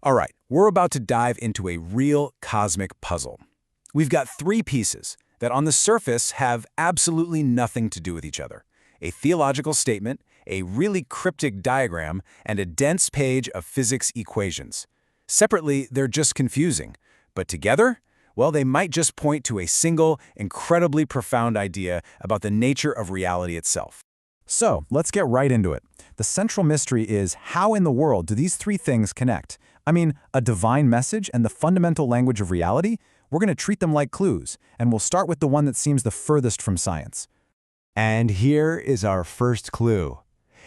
All right, we're about to dive into a real cosmic puzzle. We've got three pieces that on the surface have absolutely nothing to do with each other. A theological statement, a really cryptic diagram, and a dense page of physics equations. Separately, they're just confusing. But together, well, they might just point to a single, incredibly profound idea about the nature of reality itself. So, let's get right into it. The central mystery is, how in the world do these three things connect? I mean, a divine message and the fundamental language of reality? We're going to treat them like clues, and we'll start with the one that seems the furthest from science. And here is our first clue.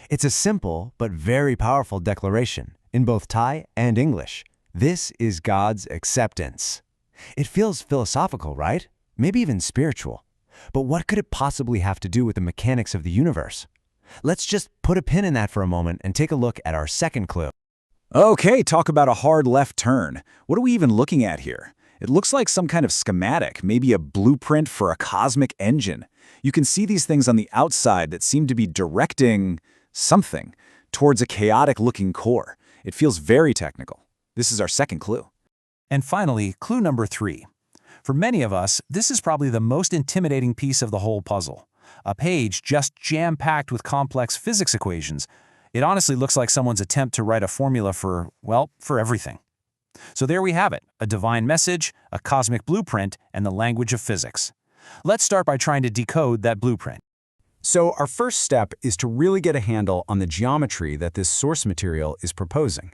It's a simple but very powerful declaration in both Thai and English. This is God's acceptance. It feels philosophical, right? Maybe even spiritual. But what could it possibly have to do with the mechanics of the universe? Let's just put a pin in that for a moment and take a look at our second clue. Okay, talk about a hard left turn. What are we even looking at here? It looks like some kind of schematic, maybe a blueprint for a cosmic engine. You can see these things on the outside that seem to be directing something towards a chaotic-looking core. It feels very technical. This is our second clue. And finally, clue number 3. For many of us, this is probably the most intimidating piece of the whole puzzle. A page just jam-packed with complex physics equations. It honestly looks like someone's attempt to write a formula for, well, for everything. So there we have it, a divine message, a cosmic blueprint, and the language of physics. Let's start by trying to decode that blueprint. So, our first step is to really get a handle on the geometry that this source material is proposing.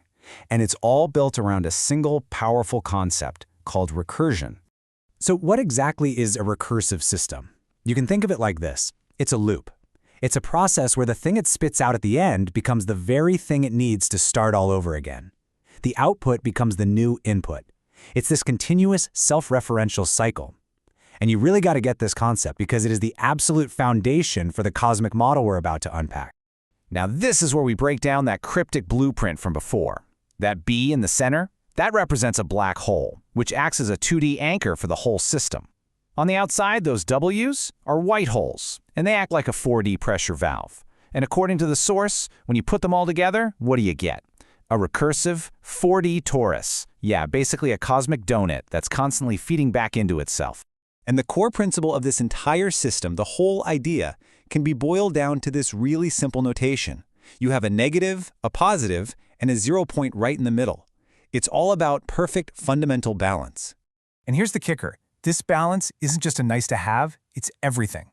And it's all built around a single powerful concept called recursion. So what exactly is a recursive system? You can think of it like this. It's a loop. It's a process where the thing it spits out at the end becomes the very thing it needs to start all over again. The output becomes the new input. It's this continuous self-referential cycle. And you really got to get this concept because it is the absolute foundation for the cosmic model we're about to unpack. Now this is where we break down that cryptic blueprint from before. That B in the center, that represents a black hole, which acts as a 2D anchor for the whole system. On the outside, those W's are white holes, and they act like a 4D pressure valve. And according to the source, when you put them all together, what do you get? A recursive 4D torus. Yeah, basically a cosmic donut that's constantly feeding back into itself. And the core principle of this entire system, the whole idea, can be boiled down to this really simple notation. You have a negative, a positive, and a 0 point right in the middle. It's all about perfect fundamental balance. And here's the kicker. This balance isn't just a nice to have, it's everything.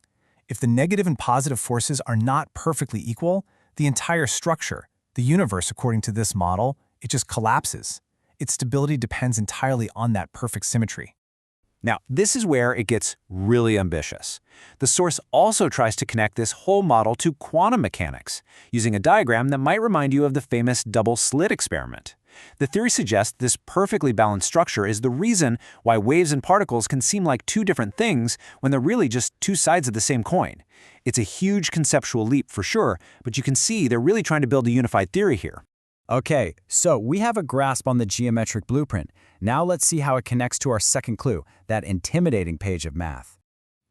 If the negative and positive forces are not perfectly equal, the entire structure, the universe according to this model, it just collapses. Its stability depends entirely on that perfect symmetry. Now, this is where it gets really ambitious. The source also tries to connect this whole model to quantum mechanics, using a diagram that might remind you of the famous double-slit experiment. The theory suggests this perfectly balanced structure is the reason why waves and particles can seem like two different things when they're really just two sides of the same coin. It's a huge conceptual leap for sure, but you can see they're really trying to build a unified theory here. Okay, so we have a grasp on the geometric blueprint. Now let's see how it connects to our second clue, that intimidating page of math.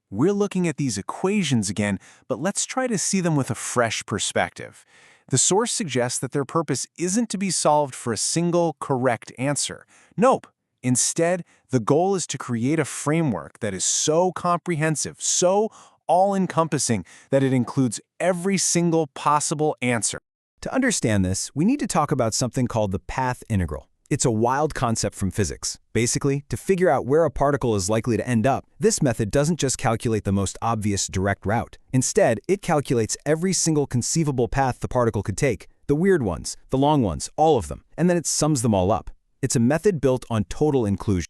We're looking at these equations again, but let's try to see them with a fresh perspective. The source suggests that their purpose isn't to be solved for a single correct answer. Nope. Instead, the goal is to create a framework that is so comprehensive, so all-encompassing, that it includes every single possible answer. To understand this, we need to talk about something called the path integral. It's a wild concept from physics. Basically, to figure out where a particle is likely to end up, this method doesn't just calculate the most obvious direct route. Instead, it calculates every single conceivable path the particle could take, the weird ones, the long ones, all of them, and then it sums them all up. It's a method built on total inclusion.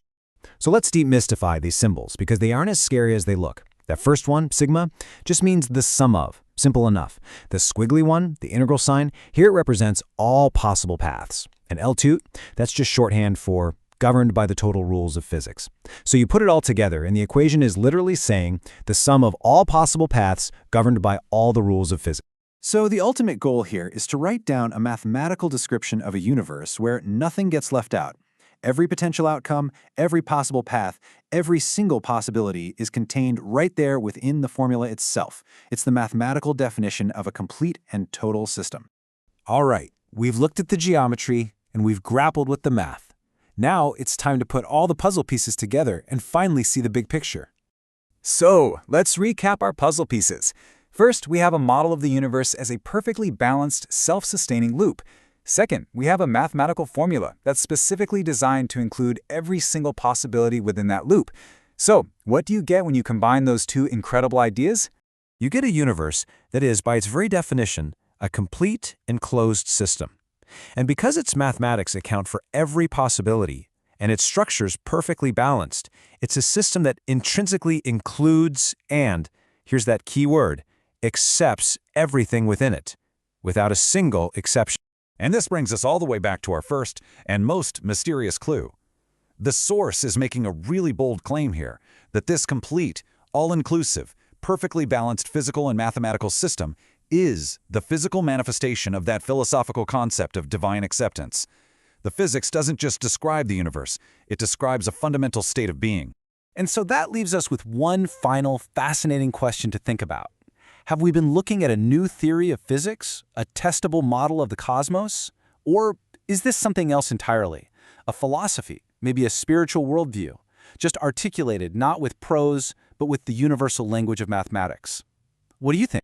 So let's demystify these symbols, because they aren't as scary as they look. That first one, sigma, just means the sum of. Simple enough. The squiggly one, the integral sign, here it represents all possible paths. And L2, that's just shorthand for governed by the total rules of physics. So you put it all together, and the equation is literally saying the sum of all possible paths governed by all the rules of physics. So the ultimate goal here is to write down a mathematical description of a universe where nothing gets left out. Every potential outcome, every possible path, every single possibility is contained right there within the formula itself. It's the mathematical definition of a complete and total system. All right, we've looked at the geometry, and we've grappled with the math. Now it's time to put all the puzzle pieces together and finally see the big picture. So, let's recap our puzzle pieces. First, we have a model of the universe as a perfectly balanced, self-sustaining loop. Second, we have a mathematical formula that's specifically designed to include every single possibility within that loop. So, what do you get when you combine those two incredible ideas? You get a universe that is, by its very definition, a complete enclosed system. And because its mathematics account for every possibility, and its structure's perfectly balanced, it's a system that intrinsically includes and, here's that key word, accepts everything within it, without a single exception. And this brings us all the way back to our first and most mysterious clue. The source is making a really bold claim here, that this complete, all-inclusive, perfectly balanced physical and mathematical system is the physical manifestation of that philosophical concept of divine acceptance. The physics doesn't just describe the universe, it describes a fundamental state of being. And so that leaves us with one final fascinating question to think about. Have we been looking at a new theory of physics, a testable model of the cosmos? Or is this something else entirely? A philosophy, maybe a spiritual worldview, just articulated not with prose, but with the universal language of mathematics? What do you think?